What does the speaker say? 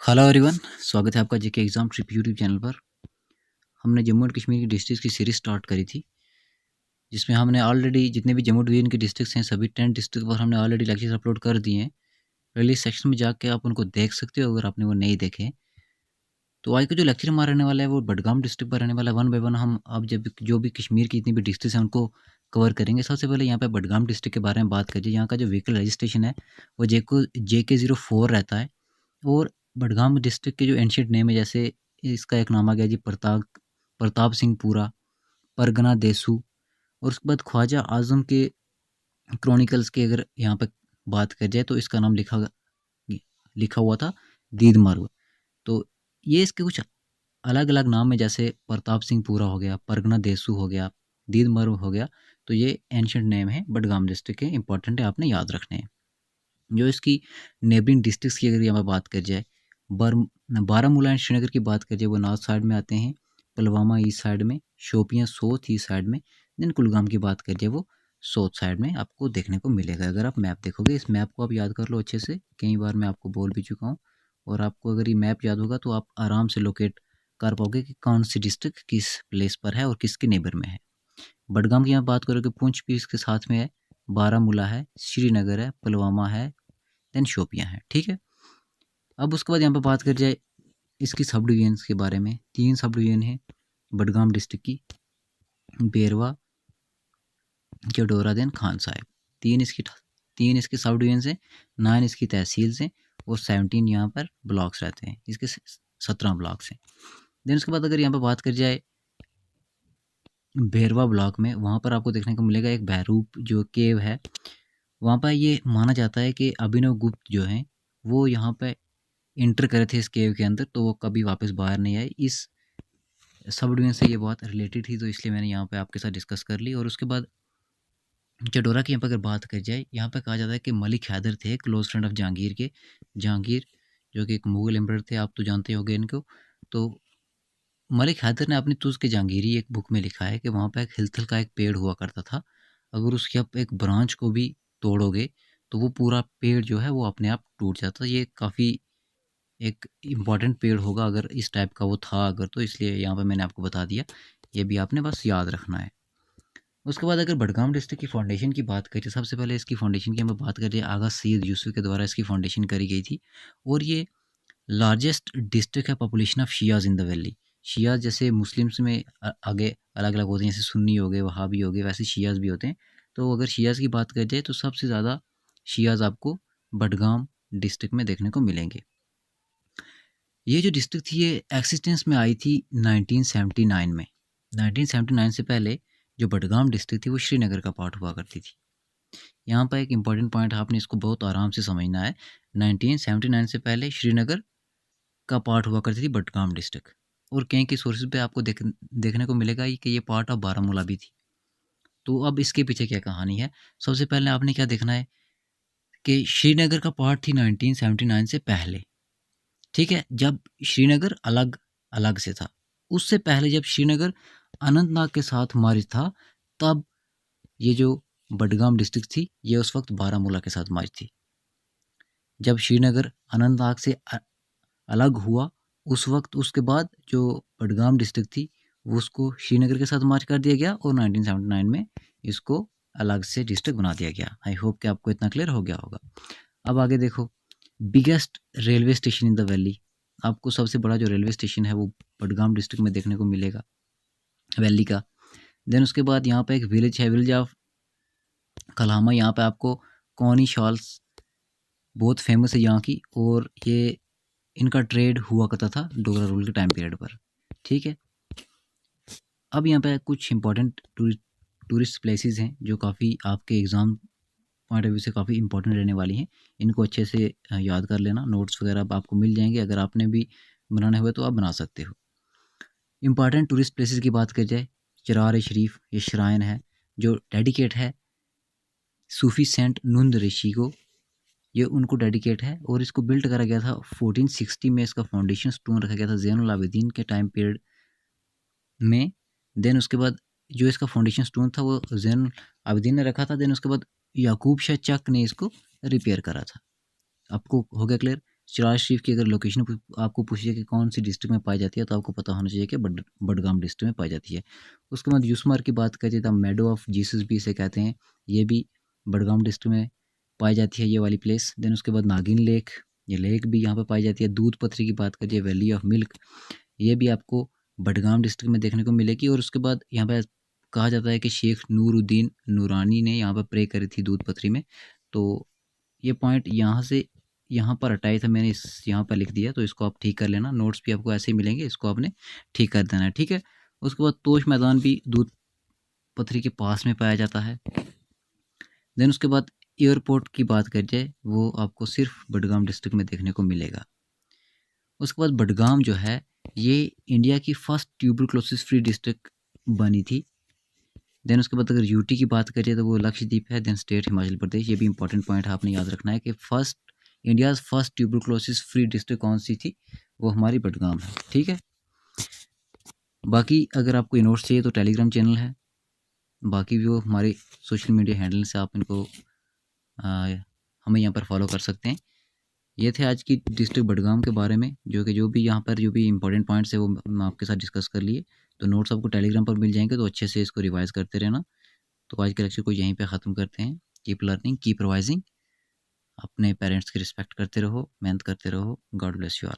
Hello everyone, स्वागत है आपका जेके एग्ज़ाम ट्रिप यूट्यूब चैनल पर। हमने जम्मू एंड कश्मीर की डिस्ट्रिक्ट्स की सीरीज़ स्टार्ट करी थी, जिसमें हमने ऑलरेडी जितने भी जम्मू डिवीज़न की डिस्ट्रिक्ट्स हैं सभी 10 डिस्ट्रिक्ट पर हमने ऑलरेडी लेक्चर्स अपलोड कर दिए हैं। प्लेलिस्ट सेक्शन में जाके आप उनको देख सकते हो अगर आपने वो नहीं देखे। तो आज का जो लेक्चर हमारा रहने वाला है वो बडगाम डिस्ट्रिक्ट पर रहने वाला है। वन बाय वन हम अब जब जो भी कश्मीर की जितनी भी डिस्ट्रिक्ट्स हैं उनको कवर करेंगे। सबसे पहले यहाँ पे बडगाम डिस्ट्रिक्ट के बारे में बात करिए। यहाँ का जो व्हीकल रजिस्ट्रेशन है वो JK04 रहता है। और बडगाम डिस्ट्रिक्ट के जो एंशिएंट नेम है, जैसे इसका एक नाम आ गया जी प्रताप सिंह पूरा, परगना देसू। और उसके बाद ख्वाजा आजम के क्रॉनिकल्स की अगर यहाँ पे बात कर जाए तो इसका नाम लिखा हुआ था दीद मर्व। तो ये इसके कुछ अलग अलग नाम है, जैसे प्रताप सिंह पूरा हो गया, परगना देसू हो गया, दीद मर्व हो गया। तो ये एंशिएंट नेम है बडगाम डिस्ट्रिक्ट के, इंपॉर्टेंट है, आपने याद रखने हैं। जो इसकी नेबरिंग डिस्ट्रिक्ट्स की अगर यहाँ पर बात कर जाए, बारामूला एंड श्रीनगर की बात कर जाए वो नॉर्थ साइड में आते हैं, पुलवामा ईस्ट साइड में, शोपियाँ साउथ ईस्ट साइड में, देन कुलगाम की बात कर जाए वो साउथ साइड में आपको देखने को मिलेगा। अगर आप मैप देखोगे, इस मैप को आप याद कर लो अच्छे से, कई बार मैं आपको बोल भी चुका हूँ। और आपको अगर ये मैप याद होगा तो आप आराम से लोकेट कर पाओगे कि कौन सी डिस्ट्रिक्ट किस प्लेस पर है और किसके नेबर में है। बडगाम की यहाँ बात करोगे, पुंछ भी इसके साथ में है, बारामूला है, श्रीनगर है, पुलवामा है, देन शोपियाँ है। ठीक है। अब उसके बाद यहाँ पर बात कर जाए इसकी सब डिवीजन्स के बारे में। 3 सब डिवीजन है बडगाम डिस्ट्रिक्ट की, बेरवा, चडोरा, देन खान साहिब। 3 इसके सब डिवीजन हैं, 9 इसकी तहसील हैं और 17 यहाँ पर ब्लॉक्स रहते हैं। इसके 17 ब्लॉक्स हैं। देन उसके बाद अगर यहाँ पर बात कर जाए बेरवा ब्लॉक में, वहाँ पर आपको देखने को मिलेगा एक बहरूप जो केव है। वहाँ पर ये माना जाता है कि अभिनव गुप्त जो हैं वो यहाँ पे इंटर करे थे इस केव के अंदर, तो वो कभी वापस बाहर नहीं आए। इस सब डिवीजन से ये बहुत रिलेटेड थी, तो इसलिए मैंने यहाँ पे आपके साथ डिस्कस कर ली। और उसके बाद चटोरा की यहाँ पर अगर बात कर जाए, यहाँ पे कहा जाता है कि मलिक हैदर थे क्लोज फ्रेंड ऑफ जहांगीर के। जहांगीर जो कि एक मुगल एम्परर थे, आप तो जानते होंगे इनको। तो मलिक हैदर ने अपनी तुज़ के जहांगीरी एक बुक में लिखा है कि वहाँ पर एक हिलथल का एक पेड़ हुआ करता था। अगर उसकी आप एक ब्रांच को भी तोड़ोगे तो वो पूरा पेड़ जो है वो अपने आप टूट जाता। ये काफ़ी एक इम्पॉर्टेंट पेड़ होगा अगर इस टाइप का वो था अगर, तो इसलिए यहाँ पे मैंने आपको बता दिया। ये भी आपने बस याद रखना है। उसके बाद अगर बडगाम डिस्ट्रिक्ट की फाउंडेशन की बात करें, सबसे पहले इसकी फाउंडेशन की हमें बात करें, आगा सैयद यूसुफ के द्वारा इसकी फाउंडेशन करी गई थी। और ये लार्जेस्ट डिस्ट्रिक्ट है population of Shias in the valley. Shias जैसे मुस्लिम्स में आगे अलग अलग होते हैं, जैसे सुन्नी हो गए, वहाबी हो गए, वैसे शियाज़ भी होते हैं। तो अगर शियाज़ की बात करी जाए तो सबसे ज़्यादा शियाज़ आपको बडगाम डिस्ट्रिक्ट में देखने को मिलेंगे। ये जो डिस्ट्रिक्ट थी ये एक्सिस्टेंस में आई थी 1979 में। 1979 से पहले जो बडगाम डिस्ट्रिक्ट थी वो श्रीनगर का पार्ट हुआ करती थी। यहाँ पर एक इम्पॉर्टेंट पॉइंट है, आपने इसको बहुत आराम से समझना है। 1979 से पहले श्रीनगर का पार्ट हुआ करती थी बडगाम डिस्ट्रिक्ट। और कहीं की सोर्सेज पे आपको देखने को मिलेगा कि ये पार्ट ऑफ बारामूला भी थी। तो अब इसके पीछे क्या कहानी है, सबसे पहले आपने क्या देखना है कि श्रीनगर का पार्ट थी 1979 से पहले। ठीक है, जब श्रीनगर अलग अलग से था, उससे पहले जब श्रीनगर अनंतनाग के साथ मर्ज था, तब ये जो बडगाम डिस्ट्रिक्ट थी ये उस वक्त बारामूला के साथ मर्ज थी। जब श्रीनगर अनंतनाग से अलग हुआ उस वक्त, उसके बाद जो बडगाम डिस्ट्रिक्ट थी वो उसको श्रीनगर के साथ मर्ज कर दिया गया और 1979 में इसको अलग से डिस्ट्रिक्ट बना दिया गया। आई होप कि आपको इतना क्लियर हो गया होगा। अब आगे देखो, biggest railway station in the valley. आपको सबसे बड़ा जो रेलवे स्टेशन है वो बडगाम डिस्ट्रिक्ट में देखने को मिलेगा, वैली का। देन उसके बाद यहाँ पे एक विलेज है, विलेज ऑफ कलामा। यहाँ पे आपको कौनी शॉल्स बहुत फेमस है यहाँ की, और ये इनका ट्रेड हुआ करता था डोगरा रूल के टाइम पीरियड पर। ठीक है। अब यहाँ पे कुछ इंपॉर्टेंट टूरिस्ट प्लेसेस हैं जो काफ़ी आपके एग्ज़ाम पॉइंट ऑफ व्यू से काफ़ी इंपॉर्टेंट रहने वाली हैं। इनको अच्छे से याद कर लेना, नोट्स वगैरह अब आपको मिल जाएंगे, अगर आपने भी बनाने हुए तो आप बना सकते हो। इंपॉर्टेंट टूरिस्ट प्लेसेस की बात कर जाए, चरार शरीफ ये श्राइन है जो डेडिकेट है सूफ़ी सेंट नुंद ऋषि को, ये उनको डेडिकेट है। और इसको बिल्ड करा गया था 1460 में, इसका फाउंडेशन स्टोन रखा गया था ज़ैनुल आबिदीन के टाइम पीरियड में। देन उसके बाद जो इसका फाउंडेशन स्टोन था वो ज़ैनुल आबिदीन ने रखा था। देन उसके बाद याकूब शाह चक ने इसको रिपेयर करा था। आपको हो गया क्लियर। शराज शरीफ की अगर लोकेशन आपको पूछिए कि कौन सी डिस्ट्रिक्ट में पाई जाती है, तो आपको पता होना चाहिए कि बडगाम डिस्ट्रिक्ट में पाई जाती है। उसके बाद यूसमर की बात करें तो मेडो ऑफ जीसस भी इसे कहते हैं, ये भी बडगाम डिस्ट्रिक्ट में पाई जाती है ये वाली प्लेस। देन उसके बाद नागिन लेक, ये लेक भी यहाँ पर पाई जाती है। दूध पथरी की बात करिए, वैली ऑफ मिल्क, ये भी आपको बडगाम डिस्ट्रिक्ट में देखने को मिलेगी। और उसके बाद यहाँ पर कहा जाता है कि शेख नूरुद्दीन नूरानी ने यहाँ पर प्रे करी थी दूध पथरी में। तो ये पॉइंट यहाँ से यहाँ पर हटाए थे मैंने, इस यहाँ पर लिख दिया, तो इसको आप ठीक कर लेना। नोट्स भी आपको ऐसे ही मिलेंगे, इसको आपने ठीक कर देना है, ठीक है। उसके बाद तोश मैदान भी दूध पथरी के पास में पाया जाता है। देन उसके बाद एयरपोर्ट की बात कर जाए, वो आपको सिर्फ बडगाम डिस्ट्रिक्ट में देखने को मिलेगा। उसके बाद बडगाम जो है ये इंडिया की फर्स्ट ट्यूबरक्लोसिस फ्री डिस्ट्रिक्ट बनी थी। देन उसके बाद अगर यूटी की बात करें तो वो लक्षद्वीप है। देन स्टेट हिमाचल प्रदेश, ये भी इंपॉर्टेंट पॉइंट है, आपने याद रखना है कि India's first tuberculosis free district कौन सी थी, वो हमारी बडगाम है, ठीक है। बाकी अगर आपको नोट्स चाहिए तो टेलीग्राम चैनल है, बाकी वो हमारे सोशल मीडिया हैंडल से आप इनको हमें यहाँ पर फॉलो कर सकते हैं। ये थे आज की डिस्ट्रिक्ट बडगाम के बारे में, जो भी यहाँ पर जो भी इंपॉर्टेंट पॉइंट्स है वो हम आपके साथ डिस्कस कर लिए। तो नोट्स आपको टेलीग्राम पर मिल जाएंगे, तो अच्छे से इसको रिवाइज करते रहना। तो आज के लेक्चर को यहीं पे ख़त्म करते हैं। कीप लर्निंग, कीप रिवाइजिंग, अपने पेरेंट्स की रिस्पेक्ट करते रहो, मेहनत करते रहो। God bless you all.